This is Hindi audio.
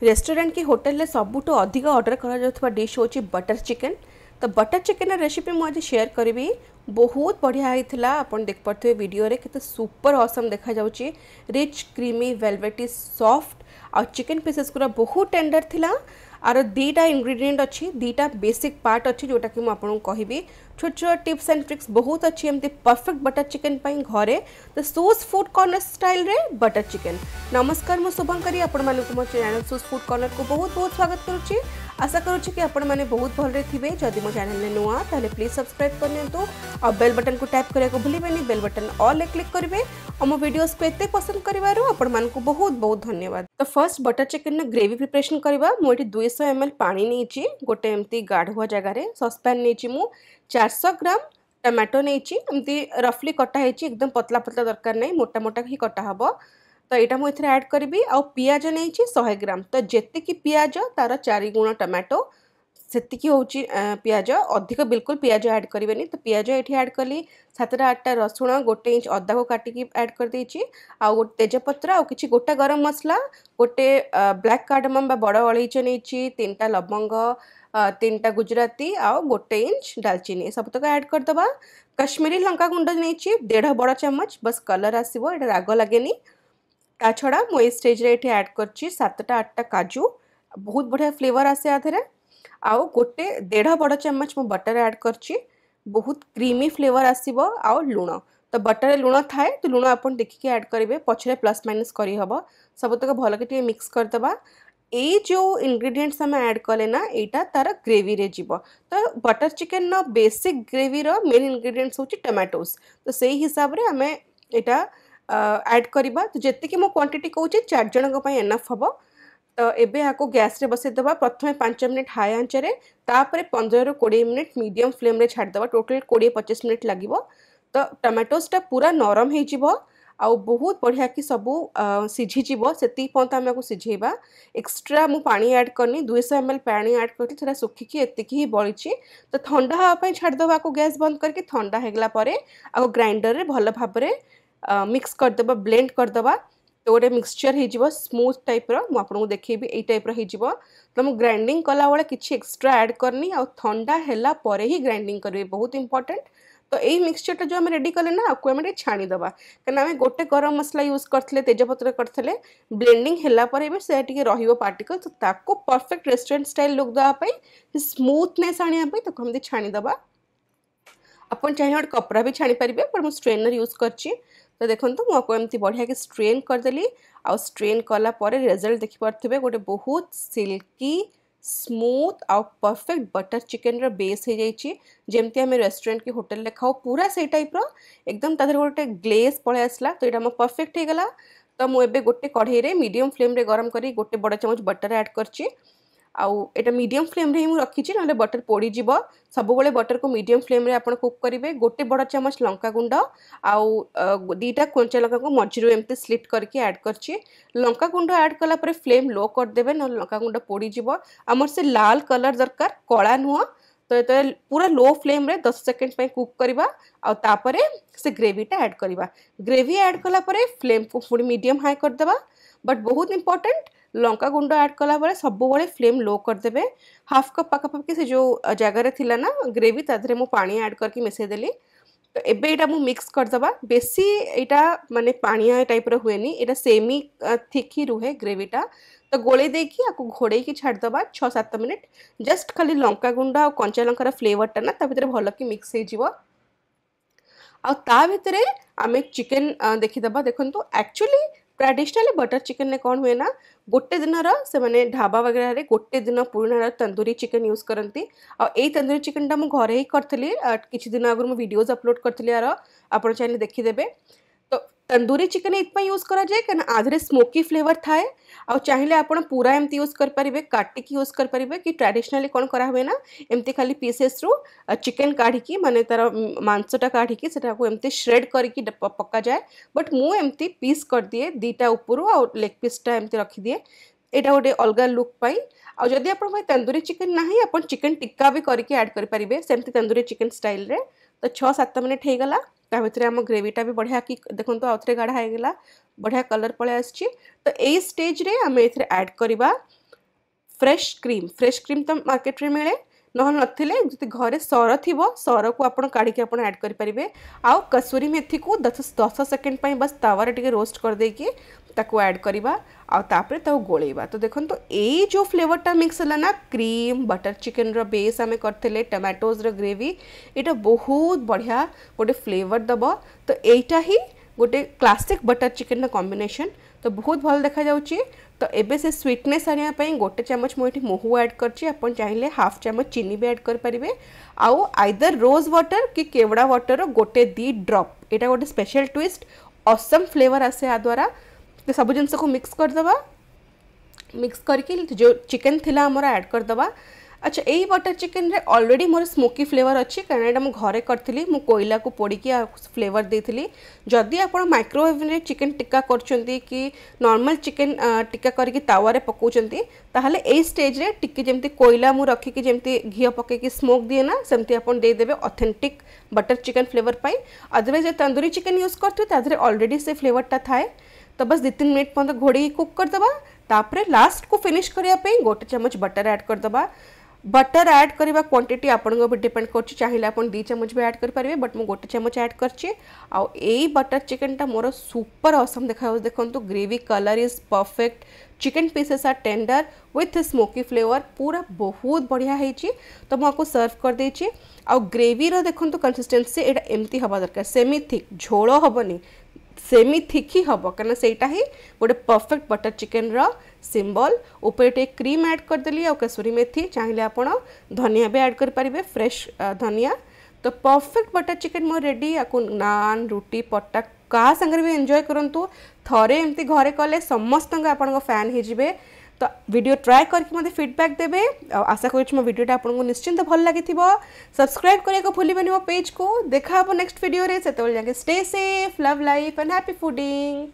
रेस्टोरेंट की होटल में सबुठ अधिक ऑर्डर करा डिश हूँ बटर चिकेन। तो बटर चिकेन रेसिपी मुझे शेयर करी बहुत बढ़िया होता आप देख पारे वीडियो के सुपर ऑसम देखा जाउची रिच क्रीमी वेलवेटी सॉफ्ट आ चिकेन पीसेस पूरा बहुत टेंडर थिला। आर दीटा इंग्रेडिएंट अच्छी दीटा बेसिक पार्ट अच्छी जोटा कि मुझे कहबी छोट छोट टिप्स एंड ट्रिक्स बहुत अच्छी एमती परफेक्ट बटर चिकेन घरे तो सूज फूड कॉर्नर स्टाइल रे बटर चिकेन। नमस्कार मु शुभंकरी आपण मानक मो चैनल सूज फूड कॉर्नर को बहुत बहुत स्वागत करुच्ची। आशा करुच्ची कि आपण माने बहुत भलरे थिबे। जदि मो चैनल ने नुआ ताले प्लीज सब्सक्राइब कर नियंतु और बेल बटन को टैप करिया को भूलिबेनी। बेल बटन ऑल ले क्लिक करिवे और मो वीडियोस को एते पसंद करिवारो आपण मान को बहुत बहुत धन्यवाद। तो फर्स्ट बटर चिकेन ने ग्रेवी प्रिपरेशन करबा। मो एठी 200 ml पानी नेची गोटे एमती गाढ़ुआ जगह रे सॉसपैन नेची मु 400 ग्राम टमाटो नेची एमती रफली कटा हेची एकदम पतला पतला दरकार नहीं मोटा मोटा ही कटा हबो। तो यहाँ मुझे ऐड करी आ पियाज नहीं 100 ग्राम तो जेतिकी पियाज तार 4 गुण टमाटो सेतिकी होची पियाज अधिक बिल्कुल पियाज ऐड करेंगे। तो पियाज ये ऐड कली 7टा 8टा रसुण 1 इंच अदा को काटिकी ऐड कर देछि आ तेजपत्र आ किछि गोटा गरम मसला गोटे ब्लैक कार्डमम बड़ अलैच नहीं 3टा लवंग 3टा गुजराती आ 1 इंच दालचीनी सबतक ऐड करदबा। कश्मीरी लंका गुंड नहीं 1.5 बड़ चम्मच बस कलर आसो ये राग लगे। ता छड़ा मुझे स्टेज रे ये ऐड कर 7टा 8टा काजू बहुत बढ़िया फ्लेवर आसे आधे आउ गोटे 1.5 बड़ चम्मच मु बटर ऐड कर बहुत क्रीमी फ्लेवर आसीबो आउ लुण। तो बटर लुण थाए तो लुण आप देखिए ऐड करेंगे पछरे प्लस माइनस करहब सबतक भल के मिक्स करदबा। ये जो इंग्रेडिएंट्स आम ऐड कले ना यहाँ तार ग्रेवी रे जीवो। तो बटर चिकेन न बेसिक ग्रेवी रो मेन इंग्रेडिएंट्स होची टमाटोस। तो से हिसाब रे आमे एटा ऐड करबा। तो जेतिकी मो क्वांटिटी कहूँ 4 जन एनफ हम। तो एबे आको गैस रे बसई दबा प्रथमे 5 मिनिट हाई आंच रे तापर 15 ରୁ 20 मिनिट मीडियम फ्लेम रे छाड़ दबा टोटल 20-25 मिनिट लागिवो। तो टमाटोसटा पूरा नरम हो जिवो आ बहुत बढ़िया कि सबू सिझी जीवो सेती पंत आमे को सिझेबा। एक्स्ट्रा मु पानी ऐड करनी 200 ml पानी ऐड करती थोड़ा सुखिकी एतिकी ही बळिची। तो ठंडा हवा पई छाड़ दबा को गैस बंद करके ठंडा हेगला परे आ ग्राइंडर रे भल भाबरे मिक्स कर दबा ब्लेंड कर दबा। तो गोटे मिक्सचर हो स्मूथ टाइप रो देखेबी ए टाइप रो। तो मुझे ग्राइंडिंग कला बेले किसी एक्स्ट्रा ऐड करनी आ ठंडा हैला परे ही ग्राइंडिंग करेंगे बहुत इंपॉर्टेंट। तो यही मिक्सचर जो आम रेडी कले ना आपको आम छाणीदबा कहीं आम गोटे गरम मसला यूज करते तेजपत्र करते ब्लेंडिंग है से पार्टिकल तो ताको परफेक्ट रेस्टोरेंट स्टाइल लुक देवाई स्मूथनेस आने तो हम छाणीदबा। आप चाहिए गोटे कपड़ा भी छाणी पारे पर मुझे स्ट्रेनर यूज करची। तो देखो मुझे एमती बढ़िया कि स्ट्रेन करदेली आ स्ट्रेन कला परे रिजल्ट देखिपे गोटे बहुत सिल्की स्मूथ आ परफेक्ट बटर चिकेन रो बेस हो जाइए जमती आम रेस्टोरेंट की होटल रे खाओ पूरा से टाइप रो एकदम तादर गोटे ग्लेज पड़े आसला। तो यहाँ परफेक्ट होगला। तो मुझे गोटे कढ़ई रे मीडियम फ्लेम रे गरम करी गोटे बड़ चम्मच बटर ऐड करची आउ एटा मीडियम फ्लेम रे ही रखी ना बटर पोड़ी जीव सब बड़े बटर को मीडियम फ्लेम रे आपण कुक करेंगे। गोटे बड़ चम्मच लंका गुंड आउ 2टा कंचा लंका को मझिरू एमती स्लिट करके ऐड करची। लंका गुंड ऐड कला परे फ्लेम लो कर देबे न लंका गुंड पोड़ी जीव आमर से लाल कलर दरकार कला नुह। तो ये पूरा लो फ्लेम रे 10 सेकंड पे कुक करबा आ तापरे से ग्रेवीटा ऐड करबा। ग्रेवी ऐड कला परे फ्लेम को पूरी मीडियम हाई कर देबा। बट बहुत इंपॉर्टेंट लंका गुंड ऐड कला बेले सब बड़े फ्लेम लो कर देबे। हाफ कप पाखापाखि से जो जगार थिला ना ग्रेवी ताधरे मु पानी ऐड करके मिसेदेली। तो एबे एटा मु मिक्स कर दबा बेसी एटा माने पानिया टाइप रो हुएनी एटा सेमी थिक ही रुहे ग्रेवीटा। तो गोले देकी आको घोड़े की छाड़ दबा 6-7 मिनिट जस्ट खाली लंका गुंड आ कंचा लंकार फ्लेवरटा ना ता भितर भल कि मिक्स हो जिवो। आ ता भितरे आमे चिकेन देखिदबा। देखंतु एक्चुअली ट्रेडिशनली बटर चिकेन ने कौन हुए ना गोटे दिन से मैंने ढाबा वगैरह रे गोटे दिन पुराना तंदूरी चिकेन यूज करती। और यही तंदूरी चिकेन टा मुझे घरे ही करी किसी दिन आगुरी मुझे वीडियोज अपलोड करी यार आप चाहिए देखीदेवे। तो तंदूरी चिकेन इतपाई यूज करा जाए कहीं आधे स्मोकी फ्लेवर थाए आ चाहिए आप पूरा एमती यूज करेंगे काटिकी यूज करेंगे कि ट्रेडिशनली कौन करा हुए ना एमती खाली पीसेस रू चिकेन काढ़ी माने तार मांसटा काढ़ी एमती श्रेड करके पक्का जाए। बट मु एमती पीस कर दिए 2टा उपरू आ लेग पीसटा एमती रखिदिए यहाँ गोटे अलग लुक पाई। आ जदि आप तंदूरी चिकेन ना आप चिकेन टिक्का भी करके ऐड करेंगे सेमती तंदूरी चिकेन स्टाइल रे। तो 6-7 मिनिट होगला ता भितर आम ग्रेवीटा भी बढ़िया कि देखो आउे गाढ़ा होगला बढ़िया कलर पड़े आसची। तो यही स्टेज रे आम ए ऐड करवा फ्रेश क्रीम तो मार्केट रे मिले ना नथिले जदि घरे सर थी सर को आप काढ़ी आप ऐड करेंगे आउ कसूरी मेथी को 10 सेकेंड बस तावारे टिके रोस्ट कर देकी ताको ऐड करवा आउे गोलेवा। तो देखो तो ये जो फ्लेवरटा मिक्स है ना क्रीम बटर चिकेन रो बेस आम करते टमाटोज रो ग्रेवी ये बहुत बढ़िया गोटे फ्लेवर दब। तो यहीटा ही गोटे क्लासिक बटर चिकेन कॉम्बिनेशन तो बहुत भल देखा जाउची। तो एबे से स्वीटनेस आने गोटे चमच मुझे महू ऐड करछि अपन चाहिए हाफ चमच चीनी भी ऐड कर पारिबे आउ आइदर रोज वाटर कि केवड़ा वाटर गोटे 2 ड्रॉप एटा गोटे स्पेशल ट्विस्ट ऑसम फ्लेवर आसे आ द्वारा। तो सब जिनस को मिक्स करदबा मिक्स करके जो चिकेन थिला हमर ऐड करदबा। अच्छा यही बटर चिकेन रे ऑलरेडी मोर स्मोकी फ्लेवर अच्छी कारण एटा मु घरे करथली मु कोयला को पोड़ी की फ्लेवर देथली। जदि आप माइक्रोवेव रे चिकेन टिक्का करछंती कि नॉर्मल चिकेन टिक्का करके तावारे पकाउछंती ताहले ए स्टेज रे टिक्की जेमती कोयला मु रखी कि जेमती घी पके कि स्मोक दिए ना सेमती आपन दे देबे ऑथेंटिक बटर चिकेन फ्लेवर पाई। अदरवाइज तंदूरी चिकेन यूज करथु तादरे ऑलरेडी से फ्लेवरटा थाए तो बस 2-3 मिनट पर्यंत घोड़ी कुक करदबा। तापरे लास्ट को फिनिश करिया पे गोटे चमच बटर ऐड करदबा। बटर ऐड करवा क्वांटिटी आपन को डिपेंड कर चाहिए अपन 2 चमच भी ऐड कर पारे बट मु गोटे चमच ऐड करछि। आउ एई बटर चिकन टा मोर सुपर ऑसम देखा देखो gravy colour is perfect chicken pieces are tender with smoky flavour पूरा बहुत बढ़िया है। तो मुझे सर्व कर देछि। आउ ग्रेवी रो देखो कंसिस्टेंसी एटा एमती हवा दरकार सेमी थिक झोल हबनी सेमी थिक ही हम कहीं सेटा ही गोटे परफेक्ट बटर चिकेन रो सिंबल ऊपर टे क्रीम ऐड करदेली आ कसूरी मेथी चाहिए आप धनिया भी ऐड कर पारिबे फ्रेश धनिया। तो perfect butter chicken more ready आपको नान रुटी पट्टा क्या संगे भी एंजॉय करंतु थरे एमती घरे कले समस्त आपन फैन हो जिवे। तो वीडियो ट्राई करके मते फीडबैक देबे आशा करूँ मो वीडियोटा आपको निश्चिंत भल लगी। सब्सक्राइब करने को भूलिबेनि मो पेज को देखा नेक्स्ट वीडियो रे से जाके stay safe love life and happy fooding.